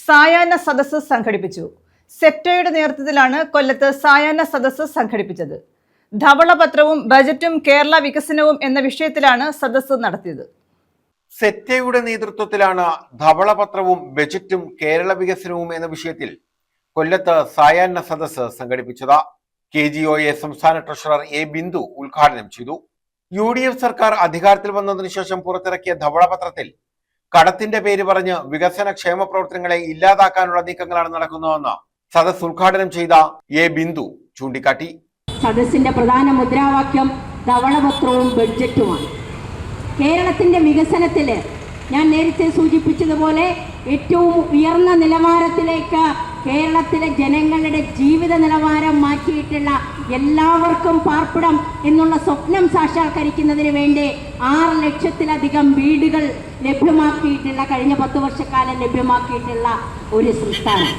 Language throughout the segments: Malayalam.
സായാഹ്ന സദസ്സ് സംഘടിപ്പിച്ചു. സെപ്റ്റോയുടെ നേതൃത്വത്തിലാണ് കൊല്ലത്ത് സായാഹ്ന സദസ്സ് സംഘടിപ്പിച്ചത്. ധവളപത്രവും ബജറ്റും കേരള വികസനവും എന്ന വിഷയത്തിലാണ് സദസ്സ് നടത്തിയത്. സെറ്റയുടെ നേതൃത്വത്തിലാണ് ധവളപത്രവും ബജറ്റും കേരള വികസനവും എന്ന വിഷയത്തിൽ കൊല്ലത്ത് സായാഹ്ന സദസ്സ് സംഘടിപ്പിച്ചത്. KGOA സംസ്ഥാന ട്രഷറർ A. ബിന്ദു ഉദ്ഘാടനം ചെയ്തു. UDF സർക്കാർ അധികാരത്തിൽ വന്നതിനു ശേഷം പുറത്തിറക്കിയ ധവളപത്രത്തിൽ കടത്തിന്റെ പേര് പറഞ്ഞ് വികസന ക്ഷേമ പ്രവർത്തനങ്ങളെ ഇല്ലാതാക്കാനുള്ള നീക്കങ്ങളാണ് നടക്കുന്നതെന്ന് സദസ് ഉദ്ഘാടനം ചെയ്ത A. ബിന്ദു ചൂണ്ടിക്കാട്ടി. സദസ്സിന്റെ പ്രധാന മുദ്രാവാക്യം ധവളപത്രവും ബഡ്ജറ്റുമാണ്. കേരളത്തിന്റെ വികസനത്തിൽ ഞാൻ നേരത്തെ സൂചിപ്പിച്ചതുപോലെ ഏറ്റവും ഉയർന്ന നിലവാരത്തിലേക്ക് കേരളത്തിലെ ജനങ്ങളുടെ ജീവിത നിലവാരം മാറ്റിയിട്ടുള്ള എല്ലാവർക്കും പാർപ്പിടം എന്നുള്ള സ്വപ്നം സാക്ഷാത്കരിക്കുന്നതിന് വേണ്ടി 6 ലക്ഷത്തിലധികം വീടുകൾ ലഭ്യമാക്കിയിട്ടുള്ള കഴിഞ്ഞ 10 വർഷക്കാലം ലഭ്യമാക്കിയിട്ടുള്ള ഒരു സംസ്ഥാനം.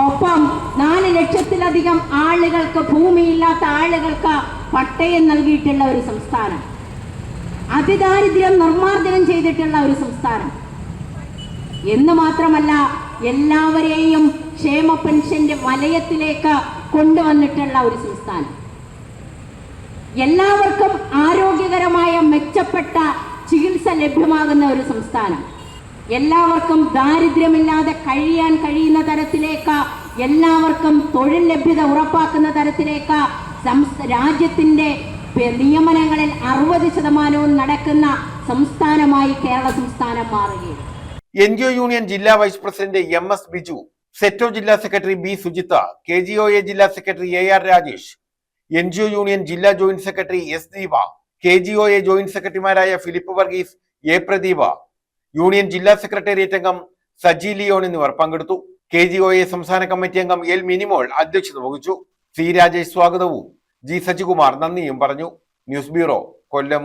ഒപ്പം 4 ലക്ഷത്തിലധികം ആളുകൾക്ക് ഭൂമിയില്ലാത്ത ആളുകൾക്ക് പട്ടയം നൽകിയിട്ടുള്ള ഒരു സംസ്ഥാനം. അതിദാരിദ്ര്യം നിർമ്മാർജ്ജനം ചെയ്തിട്ടുള്ള ഒരു സംസ്ഥാനം എന്ന് മാത്രമല്ല എല്ലാവരെയും ക്ഷേമ പെൻഷന്റെ വലയത്തിലേക്ക് കൊണ്ടുവന്നിട്ടുള്ള ഒരു സംസ്ഥാനം. എല്ലാവർക്കും ആരോഗ്യകരമായ മെച്ചപ്പെട്ട ചികിത്സ ലഭ്യമാകുന്ന ഒരു സംസ്ഥാനം. എല്ലാവർക്കും ദാരിദ്ര്യമില്ലാതെ കഴിയാൻ കഴിയുന്ന തരത്തിലേക്ക്, എല്ലാവർക്കും തൊഴിൽ ലഭ്യത ഉറപ്പാക്കുന്ന തരത്തിലേക്ക് രാജ്യത്തിന്റെ നിയമനങ്ങളിൽ 60% നടക്കുന്ന സംസ്ഥാനമായി കേരള സംസ്ഥാനം മാറുകയാണ്. NGO യൂണിയൻ ജില്ലാ vice president MS Biju, SETO ജില്ലാ സെക്രട്ടറി B. സുജിത്ത, KGOA ജില്ലാ secretary AR Rajesh, NGO union ജില്ലാ joint secretary S. Deepa, KGOA joint സെക്രട്ടറിമാരായ ഫിലിപ്പ് വർഗീസ്, A. പ്രദീപ, യൂണിയൻ ജില്ലാ സെക്രട്ടേറിയറ്റ് അംഗം സജി ലിയോൺ എന്നിവർ പങ്കെടുത്തു. KGOA സംസ്ഥാന കമ്മിറ്റി അംഗം L. മിനിമോൾ അധ്യക്ഷത വഹിച്ചു. C. രാജേഷ് സ്വാഗതവും G. സജികുമാർ നന്ദിയും പറഞ്ഞു. ന്യൂസ് ബ്യൂറോ, കൊല്ലം.